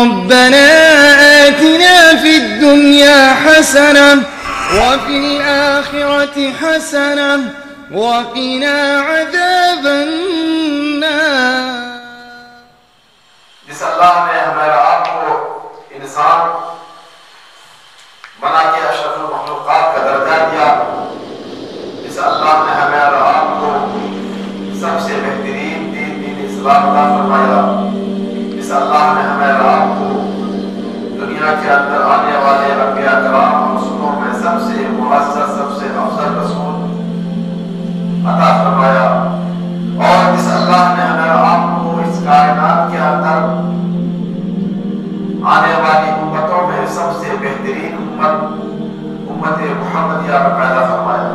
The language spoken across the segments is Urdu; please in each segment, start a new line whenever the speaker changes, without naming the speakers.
ربنا آتنا في الدنيا حسنة وفي الآخرة حسنة وقنا عذاب النار.
جس اللہ نے ہمارا آپ کو انسان بنا کے اشرف المخلوقات کا درجہ دیا، جس اللہ نے ہمارا آپ کو سب سے بہترین دین اسلام عطا فرمایا، جس اللہ نے ہمارا آپ کو دنیا کے اندر آنے والے انبیاء کرام اور رسولوں میں سب سے معزز، سب سے افضل رسول عطا فرمایا، اور جس اللہ نے ہمارا آپ کو اس کائنات کے اندر آنے والی امتوں میں سب سے بہترین امت محمدیہ میں پیدا فرمایا.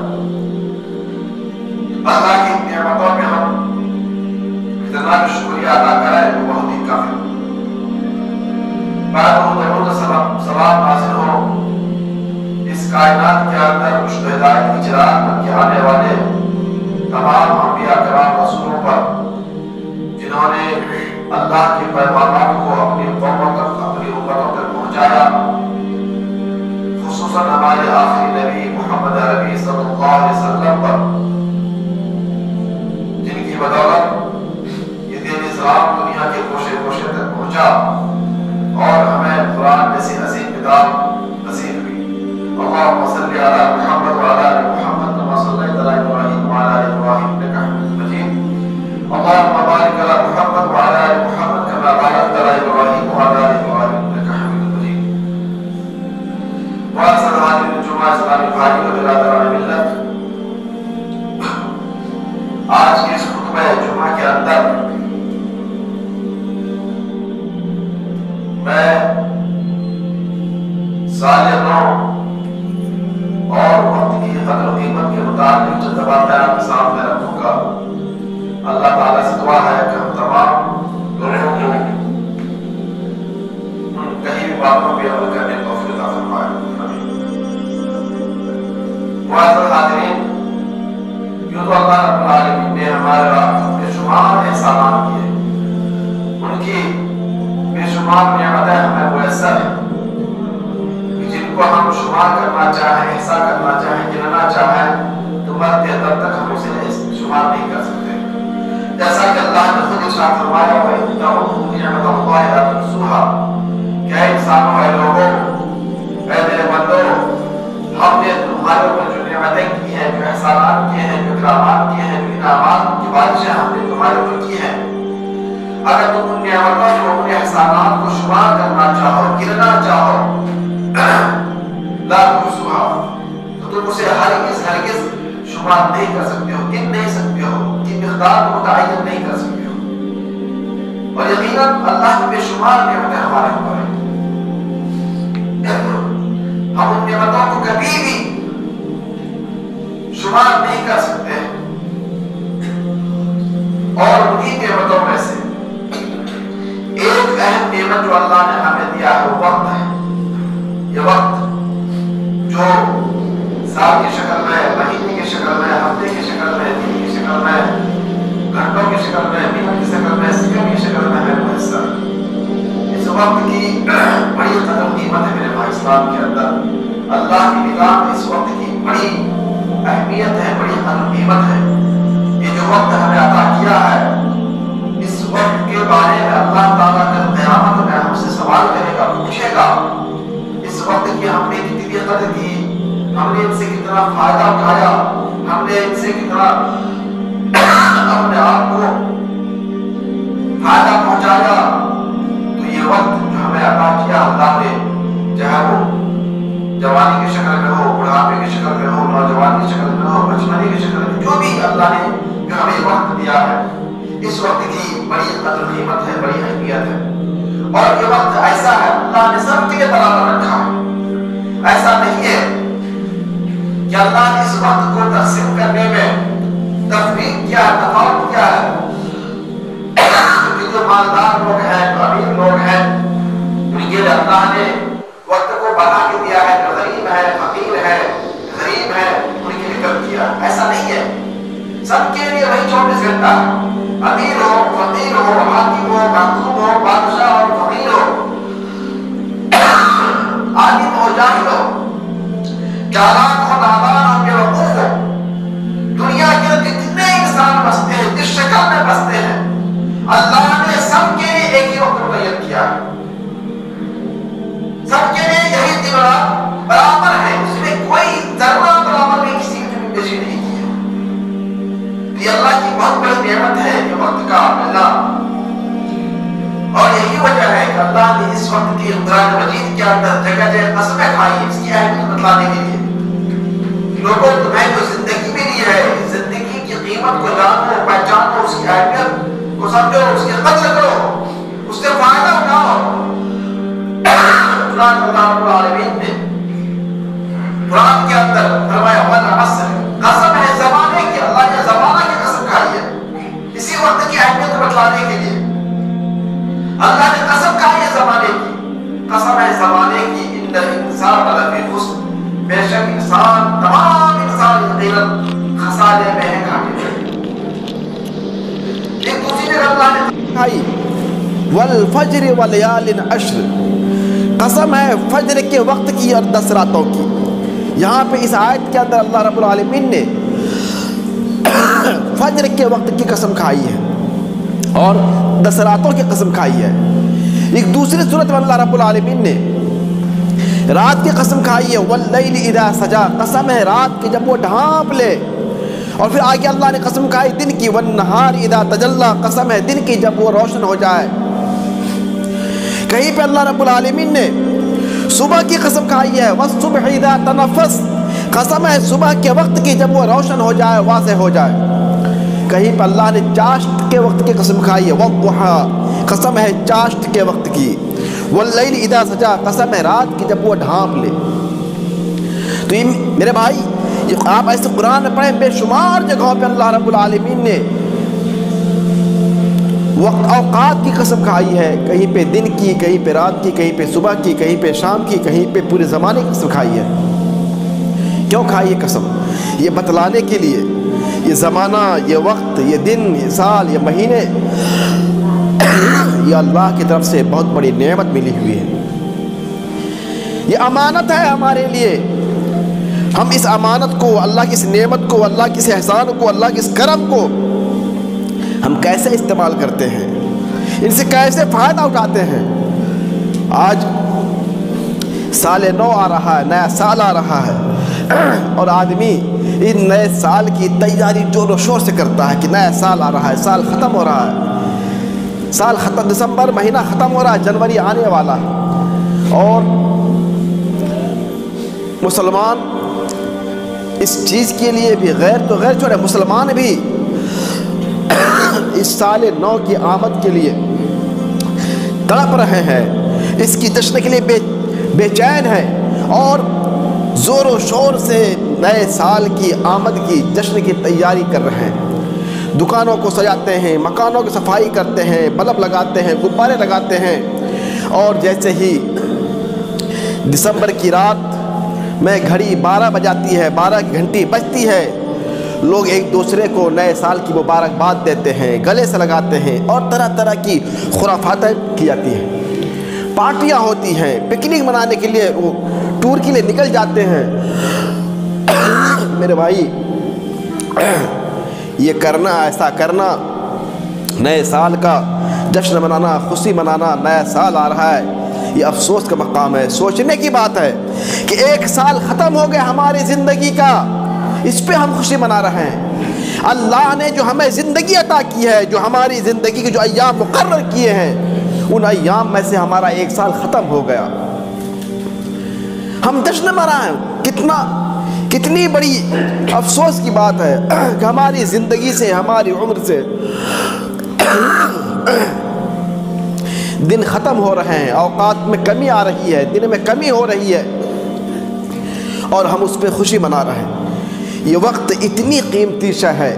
اللہ کی نعمتوں میں ہم اتنا بھی شکریہ ادا کریں وہ بہت ہی کافی. درود سلام نازل ہو اس کائنات کے اندر رشد و ہدایت کی چراغ بن کے آنے والے تمام انبیاء کرام رسولوں پر، جنہوں نے اللہ کے پیغامات کو اپنی قوموں تک، اپنی امتوں تک پہنچایا، خصوصاً ہمارے آخری نبی محمد عربی صلی اللہ علیہ وسلم پر، جن کی بدولت یہ دین اسلام دنیا کے گوشے گوشے تک پہنچا اور ہمیں قرآن جیسی عظیم کتاب نصیب ہوئی. اللہم صلی علی محمد وعلی آل محمد کما صلیت علی ابراہیم وعلی آل ابراہیم انک حمید مجید. اللہم بارک علی محمد وعلی آل محمد کما بارکت علی ابراہیم وعلی آل ابراہیم انک حمید مجید. معزز حاضرین جمعہ اسلامی بھائیوں و برادران ملت، آج کے اس خطبہ جمعہ کے اندر میں سال نو اور وقت کی قدر و قیمت کے متعلق چند باتیں آپ کے سامنے رکھوں گا. اللہ تعالیٰ سے دعا ہے کہ ہم تمام لوگوں کو کہیں بھی باتوں پہ عمل کرنے کی توفیق عطا فرمائے. معزز حاضرین، یوں تو اللہ رب العالمین نے ہمارے بے شمار احسانات کیے، ان کی بے شمار نعمتیں ہمیں میسر ہیں کہ جن کو ہم شمار کرنا چاہیں، احسان کرنا چاہیں، گننا چاہیں تو مرتے دم تک ہم اسے شمار نہیں کر سکتے. جیسا کہ اللہ نے خود ارشاد فرمایا وَإِن تَعُدُّوا نِعْمَتَ اللَّهِ لَا تُحْصُوهَا، کہ اے انسانوں، اے لوگوں، اے میرے بندوں، ہم نے تمہارے اوپر جو نعمتیں کی ہیں، جو احسانات کیے ہیں، جو اکرامات کیے ہیں، جو انعامات کی بارشیں ہم نے تمہارے اوپر کی ہیں، اگر تم ان نعمتوں کو، ان احسانات کو شمار کرنا چاہو، گننا چاہو، لا تحصوها، تو تم اسے ہرگز شمار نہیں کر سکتے ہو، گن نہیں سکتے ہو، کی مقدار کو متعین نہیں کر سکتے ہو. اور یقیناً اللہ کی بے شمار نعمتیں ہمارے اوپر ہیں. ہم ان نعمتوں کو کبھی بھی شمار نہیں کر سکتے. اور انہی نعمتوں میں سے ایک اہم نعمت جو اللہ نے ہمیں دیا ہے وہ وقت ہے. یہ وقت جو سال کی شکل میں، مہینے کی شکل میں، ہفتے کی شکل میں، دن کی شکل میں، گھنٹوں کی شکل میں، منٹ کی شکل میں، سیکنڈ کی شکل میں ہمیں میسر ہے. اس وقت کی بڑی قدر قیمت ہے میرے بھائی اسلام کے اندر. اللہ کی نگاہ میں اس وقت کی بڑی اہمیت ہے، بڑی قدر قیمت ہے. یہ جو وقت ہمیں عطا کیا ہے، اس وقت کے بارے میں اللہ تعالیٰ کل قیامت میں ہم سے سوال کرے گا، پوچھے گا اس وقت کی ہم نے کتنی قدر کی، ہم نے ان سے کتنا فائدہ اٹھایا، ہم نے ان سے کتنا اپنے آپ کو فائدہ پہنچایا. تو یہ وقت جو ہمیں عطا کیا اللہ نے، چاہے وہ جوانی کی شکل میں ہو، بڑھاپے کی شکل میں ہو، نوجوان کی شکل میں ہو، بچپنے کی شکل میں، جو بھی اللہ نے جو ہمیں وقت دیا ہے، اس وقت کی بڑی قدر قیمت ہے، بڑی اہمیت ہے. اور یہ وقت ایسا ہے اللہ نے سب کے برابر رکھا ہے. ایسا نہیں ہے کہ اللہ نے اس وقت کو تقسیم کرنے میں تفریق کیا ہے، تفاوت کیا ہے. جو مالدار لوگ ہیں، جو امیر لوگ ہیں، ان کے لیے اللہ نے وقت کو بنا کے دیا ہے. جو غریب ہے، فقیر ہے، غریب ہے، ان کے لیے کم کیا. ایسا نہیں ہے، سب کے لیے وہی 24 گھنٹہ ہے. امیر ہو، فقیر ہو، حاکم ہو، محکوم ہو، بادشاہ ہو، فقیر ہو، چالاک ہو، نادان ہو، بیوقوف ہو، دنیا کے کتنے انسان بستے ہیں، جس شکل میں بستے ہیں، اللہ نے سب کے لیے ایک ہی وقت متعین کیا ہے، سب کے لیے یہی دن رات برابر ہے، اس میں کوئی ذرہ برابر بھی کسی کی پیشی نہیں کی ہے۔ یہ اللہ کی بہت بڑی نعمت ہے یہ وقت کا ملنا، اور یہی وجہ ہے کہ اللہ نے اس وقت کی قرآن مجید کے اندر جگہ جگہ قسمیں کھائی اس کی اہمیت بتلانے کے لیے۔ لوگوں تمہیں جو زندگی ملی ہے، زندگی کی قیمت کو جانو، پہچانو، اس کی اہمیت کو سمجھو، اس کی قدر کرو، اس سے فائدہ اٹھاؤ۔ قرآن اللہ رب العالمین نے قرآن کے اندر فرمایا والعصر، قسم ہے زمانے کی، اللہ نے زمانہ کی قسم کھائی ہے اسی وقت کی اہمیت کو بتلانے کے لیے۔ اللہ نے قسم کھائی ہے زمانے کی، قسم ہے زمانے کی، ان الانسان لفی خسر، بے شک انسان، تمام انسان یقیناً خسارے میں ہے، گھاٹے میں۔ ایک دوسری جگہ اللہ نے
کھائی والفجر ولیال عشر، قسم ہے فجر کے وقت کی اور 10 راتوں کی۔ یہاں پہ اس آیت کے اندر اللہ رب العالمین نے فجر کے وقت کی قسم کھائی ہے اور 10 راتوں کی قسم کھائی ہے۔ ایک دوسری صورت میں اللہ رب العالمین نے رات کی قسم کھائی ہے واللیل اذا سجا، قسم ہے رات کی جب وہ ڈھانپ لے، اور پھر آگے اللہ نے قسم کھائی دن کی والنہار اذا تجلی، قسم ہے دن کی جب وہ روشن ہو جائے۔ کہیں پہ اللہ رب العالمین نے صبح کی قسم کھائی ہے والصبح اذا تنفس، قسم ہے صبح کے وقت کی جب وہ روشن ہو جائے، واضح ہو جائے۔ کہیں پہ اللہ نے چاشت کے وقت کی قسم کھائی ہے والضحی، قسم ہے چاشت کے وقت کی، واللیل اذا سجا، قسم ہے رات کی جب وہ ڈھانپ لے۔ تو یہ میرے بھائی، یہ آپ ایسے قرآن میں پڑھیں، بے شمار جگہوں پہ اللہ رب العالمین نے وقت اوقات کی قسم کھائی ہے، کہیں پہ دن کی، کہیں پہ رات کی، کہیں پہ صبح کی، کہیں پہ شام کی، کہیں پہ پورے زمانے کی قسم کھائی ہے۔ کیوں کھائی ہے قسم؟ یہ بتلانے کے لیے یہ زمانہ، یہ وقت، یہ دن، یہ سال، یہ مہینے، یہ اللہ کی طرف سے بہت بڑی نعمت ملی ہوئی ہے، یہ امانت ہے ہمارے لیے۔ ہم اس امانت کو، اللہ کی اس نعمت کو، اللہ کے اس احسان کو، اللہ کے اس کرم کو ہم کیسے استعمال کرتے ہیں، ان سے کیسے فائدہ اٹھاتے ہیں۔ آج سال نو آ رہا ہے، نیا سال آ رہا ہے، اور آدمی ان نئے سال کی تیاری زور و شور سے کرتا ہے کہ نیا سال آ رہا ہے، سال ختم ہو رہا ہے، سال ختم، دسمبر مہینہ ختم ہو رہا ہے، جنوری آنے والا ہے۔ اور مسلمان اس چیز کے لیے بھی غیر تو غیر چھوڑے، مسلمان بھی اس سال نو کی آمد کے لیے تڑپ رہے ہیں، اس کی جشن کے لیے بے چین ہے، اور زور و شور سے نئے سال کی آمد کی جشن کی تیاری کر رہے ہیں۔ دکانوں کو سجاتے ہیں، مکانوں کی صفائی کرتے ہیں، بلب لگاتے ہیں، غبارے لگاتے ہیں، اور جیسے ہی دسمبر کی رات میں گھڑی 12 بجاتی ہے، 12 کی گھنٹی بجتی ہے، لوگ ایک دوسرے کو نئے سال کی مبارکباد دیتے ہیں، گلے سے لگاتے ہیں، اور طرح طرح کی خرافاتیں کی جاتی ہیں، پارٹیاں ہوتی ہیں، پکنک منانے کے لیے، وہ ٹور کے لیے نکل جاتے ہیں۔ میرے بھائی، یہ کرنا، ایسا کرنا، نئے سال کا جشن منانا، خوشی منانا، نیا سال آ رہا ہے، یہ افسوس کا مقام ہے، سوچنے کی بات ہے کہ ایک سال ختم ہو گیا ہماری زندگی کا، اس پہ ہم خوشی منا رہے ہیں۔ اللہ نے جو ہمیں زندگی عطا کی ہے، جو ہماری زندگی کے جو ایام مقرر کیے ہیں، ان ایام میں سے ہمارا ایک سال ختم ہو گیا، ہم جشن منائیں۔ کتنی بڑی افسوس کی بات ہے کہ ہماری زندگی سے، ہماری عمر سے دن ختم ہو رہے ہیں، اوقات میں کمی آ رہی ہے، دن میں کمی ہو رہی ہے، اور ہم اس پہ خوشی منا رہے ہیں۔ یہ وقت اتنی قیمتی شے ہے،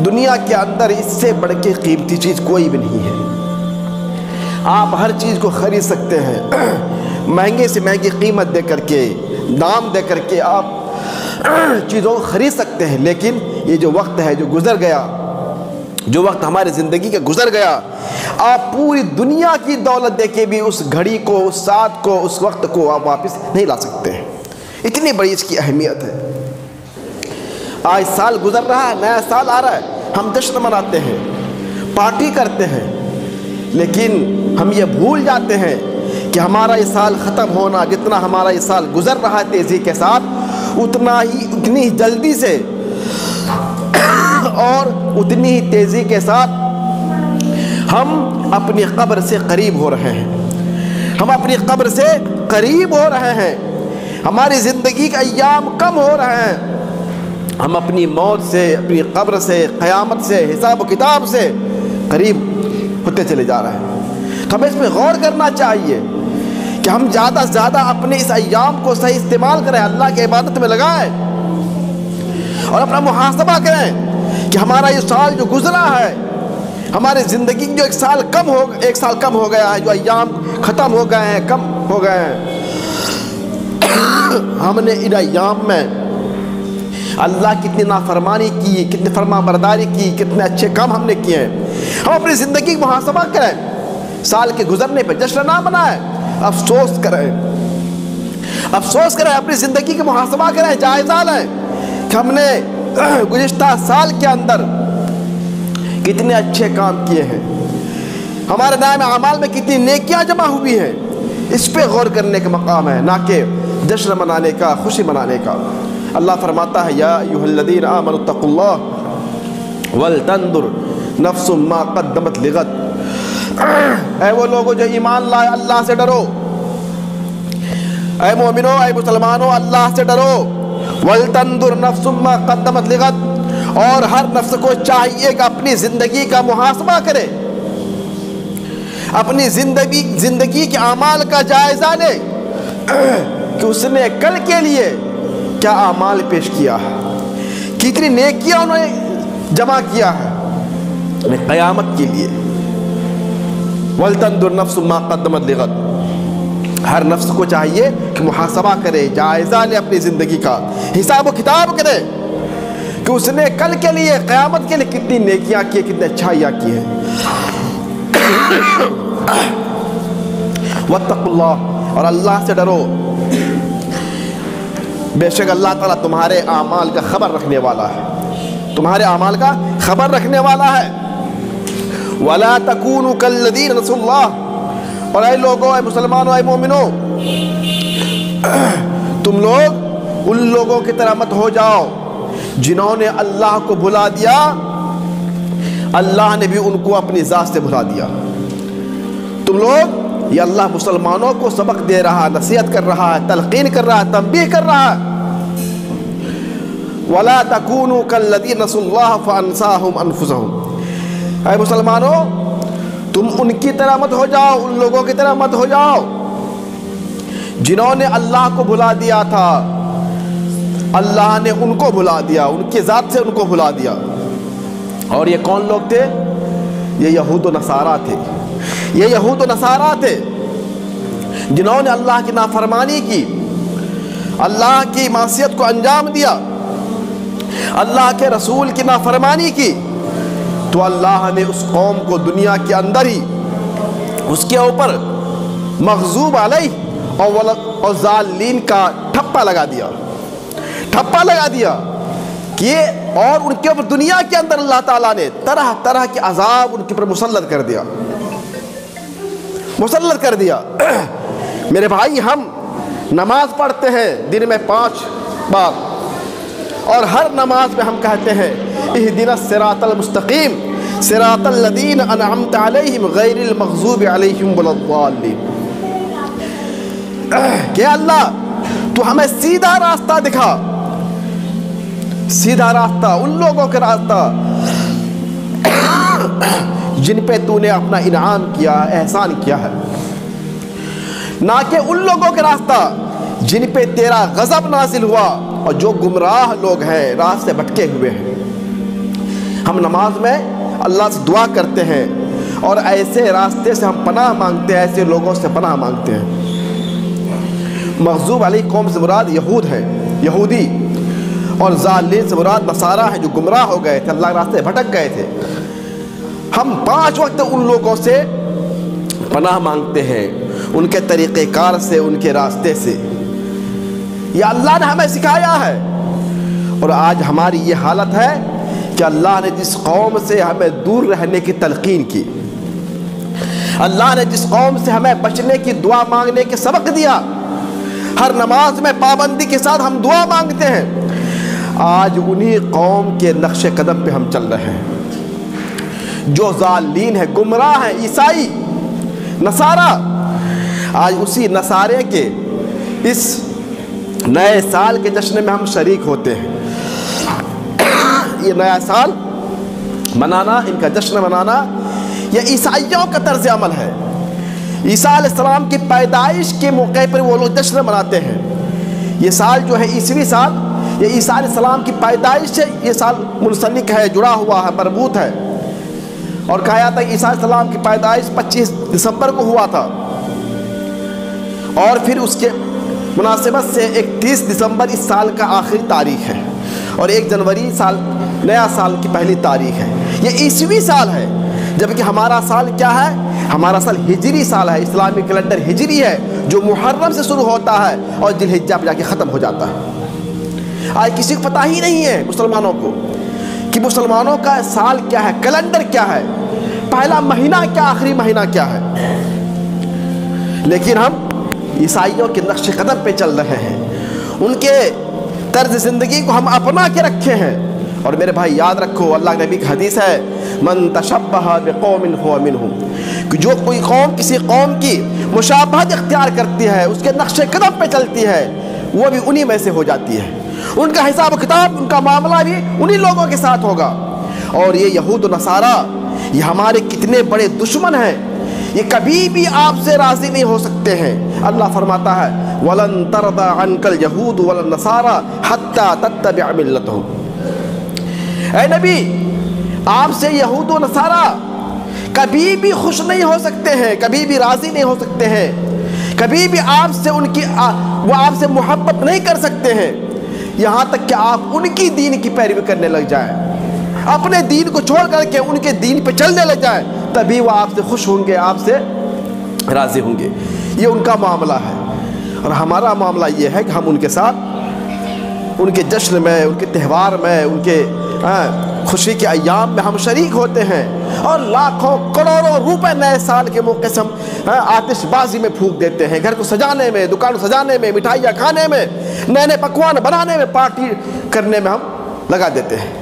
دنیا کے اندر اس سے بڑھ کے قیمتی چیز کوئی بھی نہیں ہے۔ آپ ہر چیز کو خرید سکتے ہیں، مہنگے سے مہنگی قیمت دے کر کے، دام دے کر کے آپ چیزوں کو خرید سکتے ہیں، لیکن یہ جو وقت ہے جو گزر گیا، جو وقت ہماری زندگی کا گزر گیا، آپ پوری دنیا کی دولت دے کے بھی اس گھڑی کو، اس ساتھ کو، اس وقت کو آپ واپس نہیں لا سکتے ہیں۔ اتنی بڑی اس کی اہمیت ہے۔ آج سال گزر رہا ہے، نیا سال آ رہا ہے، ہم جشن مناتے ہیں، پارٹی کرتے ہیں، لیکن ہم یہ بھول جاتے ہیں کہ ہمارا یہ سال ختم ہونا، جتنا ہمارا یہ سال گزر رہا ہے تیزی کے ساتھ، اتنی ہی جلدی سے اور اتنی ہی تیزی کے ساتھ ہم اپنی قبر سے قریب ہو رہے ہیں۔ ہم اپنی قبر سے قریب ہو رہے ہیں، ہماری زندگی کے ایام کم ہو رہے ہیں، ہم اپنی موت سے، اپنی قبر سے، قیامت سے، حساب و کتاب سے قریب ہوتے چلے جا رہے ہیں۔ تو ہمیں اس پہ غور کرنا چاہیے کہ ہم زیادہ سے زیادہ اپنے اس ایام کو صحیح استعمال کریں، اللہ کی عبادت میں لگائیں اور اپنا محاسبہ کریں کہ ہمارا یہ سال جو گزرا ہے، ہماری زندگی جو ایک سال کم ہو گیا ہے، جو ایام ختم ہو گئے ہیں، کم ہو گئے ہیں، ہم نے ان ایام میں اللہ کی کتنی نافرمانی کی، کتنی فرما برداری کی، کتنے اچھے کام ہم نے کیے ہیں۔ ہم اپنی زندگی کا محاسبہ کریں، سال کے گزرنے پہ جشن نہ منائیں، افسوس کریں، اپنی زندگی کا محاسبہ کریں، جائزہ لیں کہ ہم نے گزشتہ سال کے اندر کتنے اچھے کام کیے ہیں، ہمارے نام اعمال میں کتنی نیکیاں جمع ہوئی ہیں۔ اس پہ غور کرنے کا مقام ہے، نہ کہ جشن منانے کا، خوشی منانے کا۔ اللہ فرماتا ہے یا ایھا الذین آمنوا اتقوا اللہ ولتنظر نفس ما قدمت لغد، اے وہ لوگوں جو ایمان لائے، اللہ سے ڈرو، اے مومنو، اے مسلمانوں، اللہ سے ڈرو، ولتنظر نفس ما قدمت لغد، اور ہر نفس کو چاہیے کہ اپنی زندگی کا محاسبہ کرے، اپنی زندگی کے اعمال کا جائزہ لے کہ اس نے کل کے لیے کیا اعمال پیش کیا ہے، کتنی نیکیاں انہوں نے جمع کیا ہے قیامت کے لیے۔ وَلْتَنْظُرْ نَفْسٌ مَا قَدَّمَتْ لِغَدٍ، ہر نفس کو چاہیے کہ محاسبہ کرے، جائزہ لے اپنی زندگی کا، حساب و کتاب کرے کہ اس نے کل کے لیے، قیامت کے لیے کتنی نیکیاں کی، کتنی اچھائیاں کی ہیں۔ وَاتَّقُوا اللَّهَ، اور اللہ سے ڈرو، بے شک اللہ تعالیٰ تمہارے اعمال کا خبر رکھنے والا ہے، تمہارے اعمال کا خبر رکھنے والا ہے۔ وَلَا تَكُونُوا كَالَّذِينَ نَسُوا اللَّهَ، اور اے لوگوں، اے مسلمانوں، اے مومنوں، تم لوگ ان لوگوں کی طرح مت ہو جاؤ جنہوں نے اللہ کو بھلا دیا، اللہ نے بھی ان کو اپنی ذات سے بھلا دیا۔ تم لوگ، یہ اللہ مسلمانوں کو سبق دے رہا ہے، نصیحت کر رہا ہے، تلقین کر رہا ہے، تنبیہ کر رہا ہے۔ وَلَا تَكُونُوا كَالَّذِينَ نَسُوا اللَّهَ فَأَنسَاهُمْ أَنفُسَهُمْ، اے مسلمانوں، تم ان کی طرح مت ہو جاؤ، ان لوگوں کی طرح مت ہو جاؤ جنہوں نے اللہ کو بھلا دیا تھا، اللہ نے ان کو بھلا دیا، ان کی ذات سے ان کو بھلا دیا۔ اور یہ کون لوگ تھے؟ یہ یہود و نصارہ تھے، یہ یہود و نصارہ تھے جنہوں نے اللہ کی نافرمانی کی، اللہ کی معصیت کو انجام دیا، اللہ کے رسول کی نافرمانی کی، تو اللہ نے اس قوم کو دنیا کے اندر ہی اس کے اوپر مغضوب علیہ اور ضالین کا ٹھپا لگا دیا کہ، اور ان کے اوپر دنیا کے اندر اللہ تعالیٰ نے طرح طرح کے عذاب ان کے اوپر مسلط کر دیا۔ میرے بھائی، ہم نماز پڑھتے ہیں دن میں 5 بار، اور ہر نماز میں ہم کہتے ہیں اہدنا الصراط المستقیم صراط الذین انعمت علیہم غیر المغضوب علیہم ولا الضالین، کہ اللہ تو ہمیں سیدھا راستہ دکھا، سیدھا راستہ، ان لوگوں کا راستہ جن پہ تو نے اپنا انعام کیا، احسان کیا ہے، نہ کہ ان لوگوں کا راستہ جن پہ تیرا غضب نازل ہوا اور جو گمراہ لوگ ہیں، راہ سے بھٹکے ہوئے ہیں۔ ہم نماز میں اللہ سے دعا کرتے ہیں اور ایسے راستے سے ہم پناہ مانگتے ہیں، ایسے لوگوں سے پناہ مانگتے ہیں۔ مغضوب علیہ قوم سے مراد یہود ہے، یہودی، اور ضالین سے مراد نصارہ ہیں جو گمراہ ہو گئے تھے، اللہ کے راستے بھٹک گئے تھے۔ ہم 5 وقت ان لوگوں سے پناہ مانگتے ہیں، ان کے طریقہ کار سے، ان کے راستے سے، یہ اللہ نے ہمیں سکھایا ہے۔ اور آج ہماری یہ حالت ہے کہ اللہ نے جس قوم سے ہمیں دور رہنے کی تلقین کی، اللہ نے جس قوم سے ہمیں بچنے کی دعا مانگنے کے سبق دیا، ہر نماز میں پابندی کے ساتھ ہم دعا مانگتے ہیں، آج انہی قوم کے نقش قدم پہ ہم چل رہے ہیں جو ضالین ہیں، گمراہ ہیں، عیسائی، نصارہ۔ آج اسی نصارے کے اس نئے سال کے جشن میں ہم شریک ہوتے ہیں۔ یہ نیا سال منانا، ان کا جشن منانا، یہ عیسائیوں کا طرز عمل ہے۔ عیسیٰ علیہ السلام کی پیدائش کے موقع پر وہ لوگ جشن مناتے ہیں۔ یہ سال جو ہے عیسوی سال، یہ عیسیٰ علیہ السلام کی پیدائش سے یہ سال منسلک ہے، جڑا ہوا ہے، مربوط ہے۔ اور کہا جاتا ہے عیسیٰ علیہ السلام کی پیدائش 25 دسمبر کو ہوا تھا، اور پھر اس کے مناسبت سے 31 دسمبر اس سال کا آخری تاریخ ہے، اور 1 جنوری سال نیا سال کی پہلی تاریخ ہے۔ یہ عیسوی سال ہے، جبکہ ہمارا سال کیا ہے؟ ہمارا سال ہجری سال ہے، اسلامی کیلنڈر ہجری ہے، جو محرم سے شروع ہوتا ہے اور ذی الحجہ پہ جا کے ختم ہو جاتا ہے۔ آج کسی کو پتہ ہی نہیں ہے مسلمانوں کو کہ مسلمانوں کا سال کیا ہے، کیلنڈر کیا ہے، پہلا مہینہ کیا، آخری مہینہ کیا ہے۔ لیکن ہم عیسائیوں کے نقش قدم پہ چل رہے ہیں، ان کے طرز زندگی کو ہم اپنا کے رکھے ہیں۔ اور میرے بھائی یاد رکھو، اللہ کے نبی کی حدیث ہے، من تشبہ بقوم هو منهم، کہ جو کوئی قوم کسی قوم کی مشابہت اختیار کرتی ہے، اس کے نقش قدم پہ چلتی ہے، وہ بھی انہی میں سے ہو جاتی ہے۔ ان کا حساب و کتاب، ان کا معاملہ بھی انہی لوگوں کے ساتھ ہوگا۔ اور یہ یہود و نصارہ، یہ ہمارے کتنے بڑے دشمن ہیں، یہ کبھی بھی آپ سے راضی نہیں ہو سکتے ہیں۔ اللہ فرماتا ہے وَلَن تَرْضَىٰ عَنْكَ الْيَهُودُ وَلَا النَّصَارَىٰ حَتَّىٰ تَتَّبِعَ مِلَّتَهُمْ۔ اے نبی، آپ سے یہود و نصارہ کبھی بھی خوش نہیں ہو سکتے ہیں، کبھی بھی راضی نہیں ہو سکتے ہیں، کبھی بھی آپ سے وہ آپ سے محبت نہیں کر سکتے ہیں، یہاں تک کہ آپ ان کی دین کی پیروی کرنے لگ جائیں، اپنے دین کو چھوڑ کر کے ان کے دین پہ چلنے لگ جائیں، تبھی وہ آپ سے خوش ہوں گے، آپ سے راضی ہوں گے۔ یہ ان کا معاملہ ہے، اور ہمارا معاملہ یہ ہے کہ ہم ان کے ساتھ، ان کے جشن میں، ان کے تہوار میں، ان کے خوشی کے ایام میں ہم شریک ہوتے ہیں، اور لاکھوں کروڑوں روپے نئے سال کے موقع سے ہم آتش بازی میں پھونک دیتے ہیں، گھر کو سجانے میں، دکان کو سجانے میں، مٹھائیاں کھانے میں، نئے نئے پکوان بنانے میں، پارٹی کرنے میں ہم لگا دیتے ہیں۔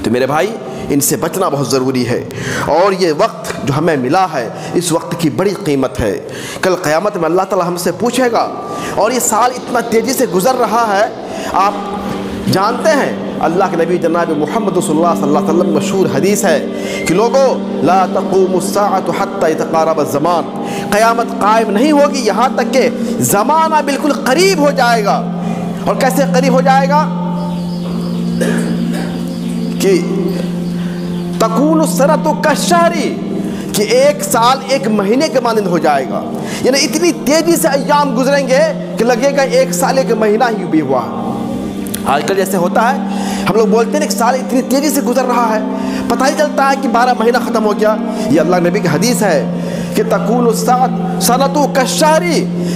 تو میرے بھائی، ان سے بچنا بہت ضروری ہے، اور یہ وقت جو ہمیں ملا ہے، اس وقت کی بڑی قیمت ہے۔ کل قیامت میں اللہ تعالی ہم سے پوچھے گا، اور یہ سال اتنا تیزی سے گزر رہا ہے، آپ جانتے ہیں اللہ کے نبی جناب محمد صلی اللہ علیہ وسلم مشہور حدیث ہے کہ لوگوں لا تقوم الساعة حتى يتقارب الزمان، قیامت قائم نہیں ہوگی یہاں تک کہ زمانہ بالکل قریب ہو جائے گا۔ اور کیسے قریب ہو جائے گا؟ کہ تکون السنۃ کالشہر، کہ ایک سال ایک مہینے کے مانند ہو جائے گا، یعنی اتنی تیزی سے ایام گزریں گے کہ لگے گا ایک سال ایک مہینہ ہی بھی ہوا۔ آج کل جیسے ہوتا ہے، ہم لوگ بولتے ہیں کہ سال اتنی تیزی سے گزر رہا ہے، پتہ ہی چلتا ہے کہ 12 مہینہ ختم ہو گیا۔ یہ اللہ نبی کی حدیث ہے کہ تکون السنۃ کالشہر،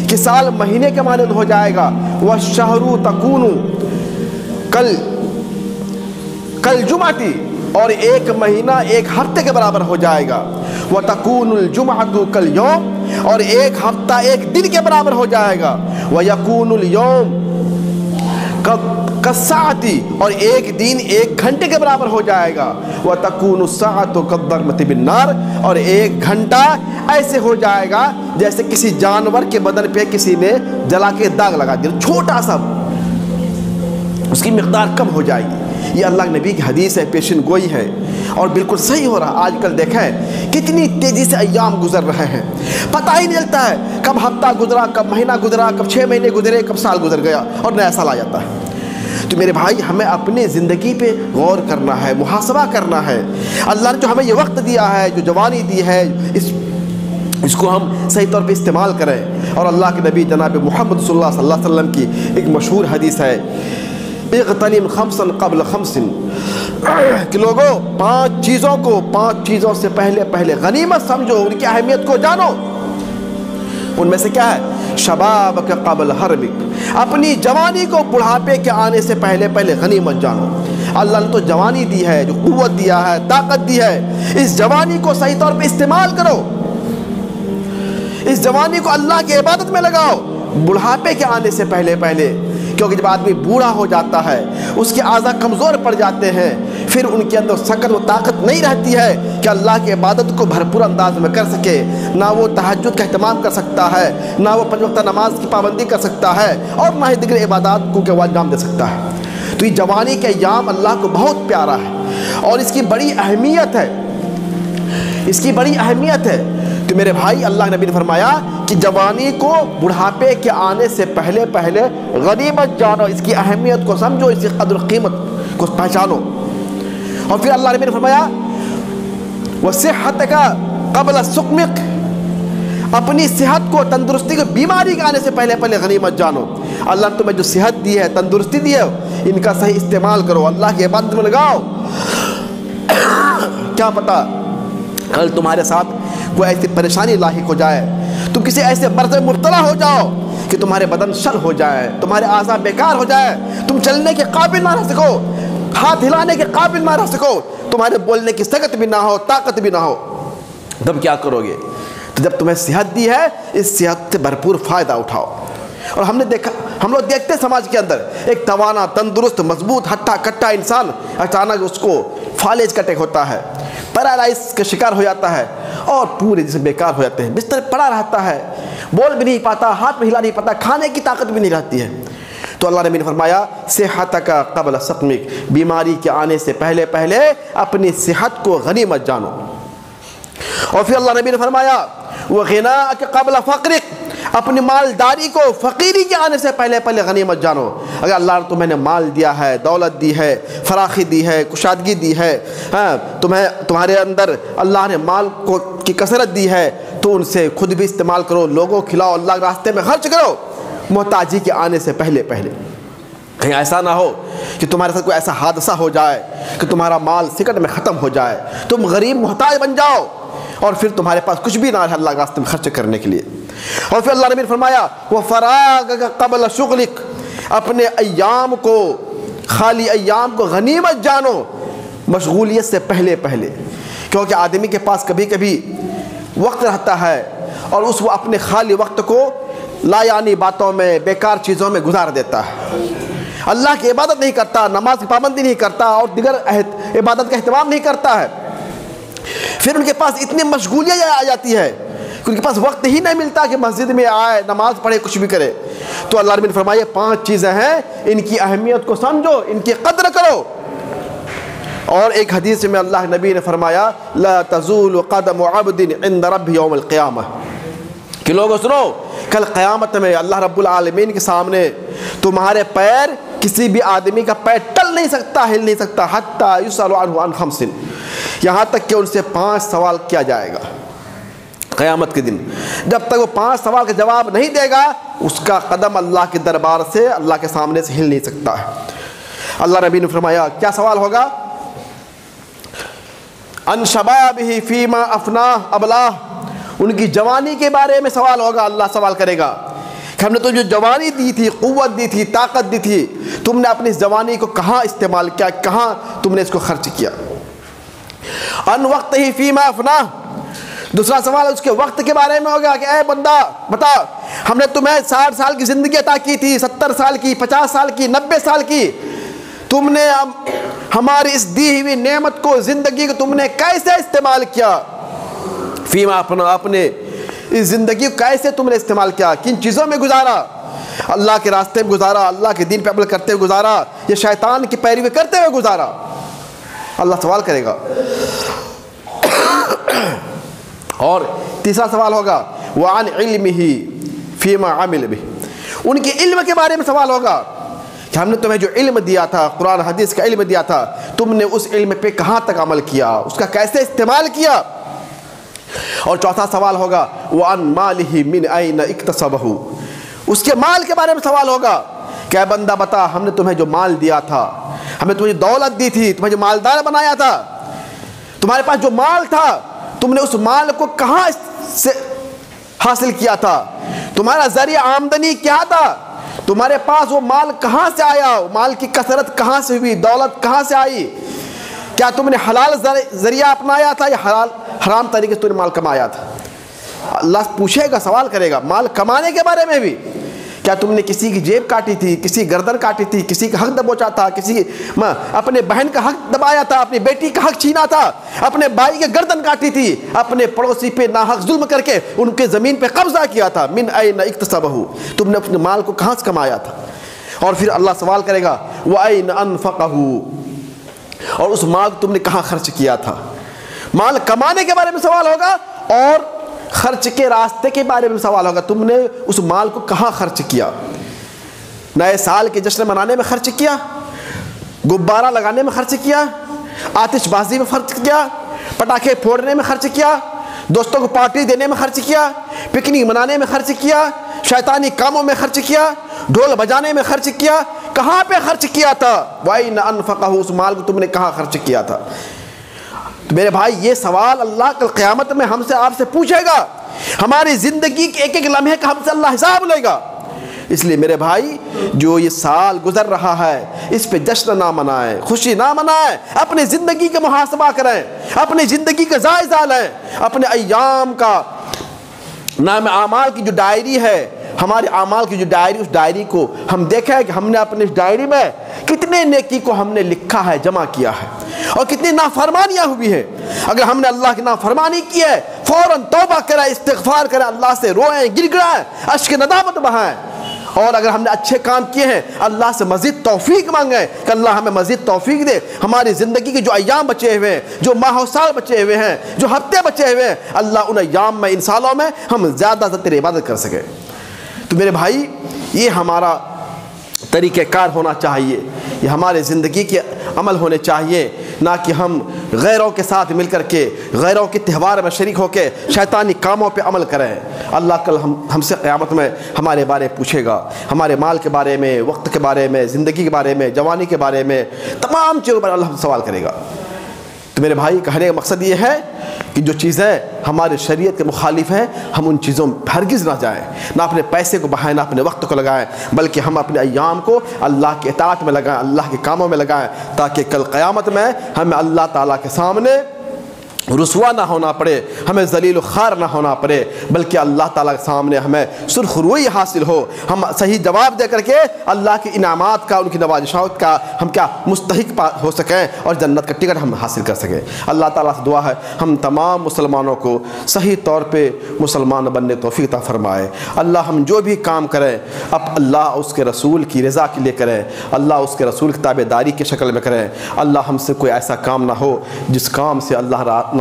کہ سال مہینے کے مانند ہو جائے گا، والشہر تکون کالجمعۃ، اور ایک مہینہ ایک ہفتے کے برابر ہو جائے گا، وتکون الجمعۃ کالیوم، اور ایک ہفتہ ایک دن کے برابر ہو جائے گا، ویکون الیوم کالساعۃ، اور ایک دن ایک گھنٹے کے برابر ہو جائے گا، وتکون الساعۃ کالضربۃ بالنار، اور ایک گھنٹہ ایسے ہو جائے گا جیسے کسی جانور کے بدن پہ کسی نے جلا کے داغ لگا دیا، چھوٹا سا، اس کی مقدار کم ہو جائے گی۔ یہ اللہ کے نبی کی حدیث ہے، پیشن گوئی ہے، اور بالکل صحیح ہو رہا۔ آج کل دیکھیں کتنی تیزی سے ایام گزر رہے ہیں، پتہ ہی نہیں چلتا ہے کب ہفتہ گزرا، کب مہینہ گزرا، کب 6 مہینے گزرے، کب سال گزر گیا، اور نیا سال آ جاتا ہے۔ تو میرے بھائی، ہمیں اپنی زندگی پہ غور کرنا ہے، محاسبہ کرنا ہے۔ اللہ نے جو ہمیں یہ وقت دیا ہے، جو جوانی دی ہے، اس کو ہم صحیح طور پہ استعمال کریں۔ اور اللہ کے نبی جناب محمد صلی اللہ علیہ وسلم کی ایک مشہور حدیث ہے، اغتنم خمسا قبل خمس، کہ لوگوں 5 چیزوں سے پہلے غنیمت سمجھو، ان کی اہمیت کو جانو۔ ان میں سے کیا ہے؟ شبابک قبل حرمک، اپنی جوانی کو بڑھاپے کے آنے سے پہلے پہلے غنیمت جانو۔ اللہ نے تو جوانی دی ہے، جو قوت دیا ہے، طاقت دی ہے، اس جوانی کو صحیح طور پہ استعمال کرو، اس جوانی کو اللہ کی عبادت میں لگاؤ بڑھاپے کے آنے سے پہلے پہلے، کیونکہ جب آدمی بوڑھا ہو جاتا ہے اس کے اعضاء کمزور پڑ جاتے ہیں، پھر ان کے اندر سکت و طاقت نہیں رہتی ہے کہ اللہ کی عبادت کو بھرپور انداز میں کر سکے، نہ وہ تہجد کا اہتمام کر سکتا ہے، نہ وہ 5 وقتہ نماز کی پابندی کر سکتا ہے، اور نہ ہی دیگر عبادات کو وہ انجام دے سکتا ہے۔ تو یہ جوانی کے ایام اللہ کو بہت پیارا ہے اور اس کی بڑی اہمیت ہے، اس کی بڑی اہمیت ہے۔ تو میرے بھائی، اللہ نبی نے فرمایا کہ جوانی کو بڑھاپے کے آنے سے پہلے پہلے غنیمت جانو، اس کی اہمیت کو سمجھو، اس کی قدر و قیمت کو پہچانو۔ اور پھر اللہ نبی نے فرمایا وَصِحَّتَكَ قَبْلَ سُقْمِكَ، اپنی صحت کو، تندرستی کو بیماری کے آنے سے پہلے پہلے غنیمت جانو۔ اللہ نے تمہیں جو صحت دی ہے، تندرستی دی ہے، ان کا صحیح استعمال کرو، اللہ کی عبادت میں لگاؤ۔ کیا پتہ کل تمہارے ساتھ کوئی ایسی پریشانی لاحق ہو جائے، تم کسی ایسے مرض میں مبتلا ہو جاؤ کہ تمہارے بدن شل ہو جائے، تمہارے اعضاء بیکار ہو جائے، تم چلنے کے قابل نہ رہ سکو، ہاتھ ہلانے کے قابل نہ رہ سکو، تمہارے بولنے کی طاقت بھی نہ ہو، طاقت بھی نہ ہو، تب کیا کرو گے؟ تو جب تمہیں صحت دی ہے، اس صحت سے بھرپور فائدہ اٹھاؤ۔ اور ہم نے دیکھا، ہم لوگ دیکھتے ہیں سماج کے اندر ایک توانا، تندرست، مضبوط، ہٹا کٹا انسان اچانک اس کو فالج کا اٹیک ہوتا ہے، پیرالائز کا شکار ہو جاتا ہے اور پورے جسم بیکار ہو جاتے ہیں، بستر پڑا رہتا ہے، بول بھی نہیں پاتا، ہاتھ میں ہلا نہیں پاتا، کھانے کی طاقت بھی نہیں رہتی ہے۔ تو اللہ نے فرمایا صحتک قبل سقمک، بیماری کے آنے سے پہلے پہلے اپنی صحت کو غنیمت جانو۔ اور پھر اللہ نبی نے فرمایا وغناک قبل فقرک، اپنی مالداری کو فقیری کے آنے سے پہلے پہلے غنیمت جانو۔ اگر اللہ نے تمہیں مال دیا ہے، دولت دی ہے، فراخی دی ہے، کشادگی دی ہے، تمہارے اندر اللہ نے مال کی کثرت دی ہے، تو ان سے خود بھی استعمال کرو، لوگوں کو کھلاؤ، اللہ کے راستے میں خرچ کرو محتاجی کے آنے سے پہلے پہلے۔ کہیں ایسا نہ ہو کہ تمہارے ساتھ کوئی ایسا حادثہ ہو جائے کہ تمہارا مال سکٹ میں ختم ہو جائے، تم غریب محتاج بن جاؤ اور پھر تمہارے پاس کچھ بھی نہ رہے اللہ کے راستے میں خرچ کرنے کے لیے۔ اور پھر اللہ نے فرمایا وہ فراغ قبل شغلک، اپنے ایام کو، خالی ایام کو غنیمت جانو مشغولیت سے پہلے پہلے، کیونکہ آدمی کے پاس کبھی کبھی وقت رہتا ہے اور اس وہ اپنے خالی وقت کو لا یعنی باتوں میں، بیکار چیزوں میں گزار دیتا ہے، اللہ کی عبادت نہیں کرتا، نماز کی پابندی نہیں کرتا اور دیگر عبادت کا اہتمام نہیں کرتا ہے، پھر ان کے پاس اتنی مشغولیاں آ جاتی ہے کہ ان کے پاس وقت ہی نہیں ملتا کہ مسجد میں آئے، نماز پڑھے، کچھ بھی کرے۔ تو اللہ نے فرمایا 5 چیزیں ہیں، ان کی اہمیت کو سمجھو، ان کی قدر کرو۔ اور ایک حدیث میں اللہ نبی نے فرمایا لا تزول قدم عبد عند رب یوم القیامہ، کہ لوگوں سنو، کل قیامت میں اللہ رب العالمین کے سامنے تمہارے پیر، کسی بھی آدمی کا پیر ٹل نہیں سکتا، ہل نہیں سکتا، حتی یسأل عنہ عن 5، یہاں تک کہ ان سے 5 سوال کیا جائے گا قیامت کے دن۔ جب تک وہ 5 سوال کا جواب نہیں دے گا، اس کا قدم اللہ کے دربار سے، اللہ کے سامنے سے ہل نہیں سکتا ہے۔ اللہ نبی نے فرمایا کیا سوال ہوگا؟ ان شبابہ فیما افناہ ابلاہ، ان کی جوانی کے بارے میں سوال ہوگا، اللہ سوال کرے گا کہ ہم نے تو جو جوانی دی تھی، قوت دی تھی، طاقت دی تھی، تم نے اپنی اس جوانی کو کہاں استعمال کیا، کہاں تم نے اس کو خرچ کیا؟ ان وقت ہی فیما افناہ، دوسرا سوال اس کے وقت کے بارے میں ہوگا کہ اے بندہ بتا، ہم نے تمہیں 60 سال کی زندگی عطا کی تھی، 70 سال کی، 50 سال کی، 90 سال کی، تم نے ہماری اس دی ہوئی نعمت کو، زندگی کو تم نے کیسے استعمال کیا؟ فیما اپنے اس زندگی کو کیسے تم نے استعمال کیا، کن چیزوں میں گزارا؟ اللہ کے راستے میں گزارا، اللہ کے دین پہ عمل کرتے ہوئے گزارا، یا شیطان کی پیروی کرتے ہوئے گزارا؟ اللہ سوال کرے گا۔ اور تیسرا سوال ہوگا وعن علمہ فیما عمل بہ، ان کے علم کے بارے میں سوال ہوگا کہ ہم نے تمہیں جو علم دیا تھا، قرآن حدیث کا علم دیا تھا، تم نے اس علم پہ کہاں تک عمل کیا، اس کا کیسے استعمال کیا؟ اور چوتھا سوال ہوگا وعن مالہ من این اکتسبہ، اس کے مال کے بارے میں سوال ہوگا کہ اے بندہ بتا، ہم نے تمہیں جو مال دیا تھا، ہمیں تمہیں جو دولت دی تھی، تمہیں جو مالدار بنایا تھا، تمہارے پاس جو مال تھا، تم نے اس مال کو کہاں سے حاصل کیا تھا؟ تمہارا ذریعہ آمدنی کیا تھا؟ تمہارے پاس وہ مال کہاں سے آیا؟ مال کی کثرت کہاں سے ہوئی؟ دولت کہاں سے آئی؟ کیا تم نے حلال ذریعہ اپنایا تھا یا حرام طریقے سے تم نے مال کمایا تھا؟ اللہ پوچھے گا، سوال کرے گا مال کمانے کے بارے میں بھی۔ کیا تم نے کسی کی جیب کاٹی تھی، کسی گردن کاٹی تھی، کسی کا حق دبوچا تھا، اپنے بہن کا حق دبایا تھا، اپنی بیٹی کا حق چھینا تھا، اپنے بھائی کے گردن کاٹی تھی، اپنے پڑوسی پہ ناحق ظلم کر کے ان کے زمین پہ قبضہ کیا تھا؟ من این اکتسبہ، تم نے اپنے مال کو کہاں سے کمایا تھا؟ اور پھر اللہ سوال کرے گا وَأَيْنَ أَنفَقَهُ، اور اس مال کو تم نے کہاں خرچ کیا تھا؟ مال کمانے کے بارے میں سوال ہوگا اور خرچ کے راستے کے بارے میں سوال ہوگا، تم نے اس مال کو کہاں خرچ کیا؟ نئے سال کے جشن منانے میں خرچ کیا، غبارہ لگانے میں خرچ کیا، آتش بازی میں خرچ کیا، پٹاخے پھوڑنے میں خرچ کیا، دوستوں کو پارٹی دینے میں خرچ کیا، پکنک منانے میں خرچ کیا، شیطانی کاموں میں خرچ کیا، ڈھول بجانے میں خرچ کیا؟ کہاں پہ خرچ کیا تھا؟ وَأَيْنَ أَنفَقَهُ، اس مال کو تم نے کہاں خرچ کیا تھا؟ تو میرے بھائی یہ سوال اللہ کل قیامت میں ہم سے آپ سے پوچھے گا، ہماری زندگی کے ایک ایک لمحے کا ہم سے اللہ حساب لے گا۔ اس لیے میرے بھائی جو یہ سال گزر رہا ہے اس پہ جشن نہ منائیں، خوشی نہ منائیں، اپنی زندگی کا محاسبہ کریں، اپنی زندگی کا جائزہ لیں، اپنے ایام کا نام اعمال کی جو ڈائری ہے، ہمارے اعمال کی جو ڈائری، اس ڈائری کو ہم دیکھیں کہ ہم نے اپنے اس ڈائری میں کتنے نیکی کو ہم نے لکھا ہے، جمع کیا ہے، اور کتنی نافرمانیاں ہوئی ہیں۔ اگر ہم نے اللہ کی نافرمانی کی ہے فوراً توبہ کریں، استغفار کریں، اللہ سے روئیں، گر گڑائیں، اشک ندامت بہائیں، اور اگر ہم نے اچھے کام کیے ہیں اللہ سے مزید توفیق مانگیں کہ اللہ ہمیں مزید توفیق دے، ہماری زندگی کے جو ایام بچے ہوئے ہیں، جو ماہ و سال بچے ہوئے ہیں، جو ہفتے بچے ہوئے ہیں، اللہ ان ایام میں، ان سالوں میں ہم زیادہ سے تیری عبادت کر سکیں۔ تو میرے بھائی یہ ہمارا طریقہ کار ہونا چاہیے، یہ ہمارے زندگی کے عمل ہونے چاہیے، نہ کہ ہم غیروں کے ساتھ مل کر کے غیروں کے تہوار میں شریک ہو کے شیطانی کاموں پہ عمل کریں۔ اللہ کل ہم سے قیامت میں ہمارے بارے پوچھے گا، ہمارے مال کے بارے میں، وقت کے بارے میں، زندگی کے بارے میں، جوانی کے بارے میں، تمام چیزوں پر اللہ ہم سوال کرے گا۔ تو میرے بھائی کہنے کا مقصد یہ ہے کہ جو چیزیں ہمارے شریعت کے مخالف ہیں ہم ان چیزوں میں ہرگز نہ جائیں، نہ اپنے پیسے کو بہائیں، نہ اپنے وقت کو لگائیں، بلکہ ہم اپنے ایام کو اللہ کے اطاعت میں لگائیں، اللہ کے کاموں میں لگائیں، تاکہ کل قیامت میں ہمیں اللہ تعالیٰ کے سامنے رسوا نہ ہونا پڑے، ہمیں ذلیل و خوار نہ ہونا پڑے، بلکہ اللہ تعالیٰ کے سامنے ہمیں سرخ روئی حاصل ہو، ہم صحیح جواب دے کر کے اللہ کے انعامات کا، ان کی نوازشات کا ہم کیا مستحق ہو سکیں اور جنت کا ٹکٹ ہم حاصل کر سکیں۔ اللہ تعالیٰ سے دعا ہے ہم تمام مسلمانوں کو صحیح طور پہ مسلمان بننے توفیق عطا فرمائے۔ اللہ ہم جو بھی کام کریں اب اللہ اس کے رسول کی رضا کے لیے کریں، اللہ اس کے رسول کی تابع داری کی شکل میں کریں۔ اللہ ہم سے کوئی ایسا کام نہ ہو جس کام سے اللہ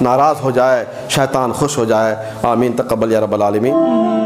ناراض ہو جائے، شیطان خوش ہو جائے۔ آمین، تقبل یا رب العالمین۔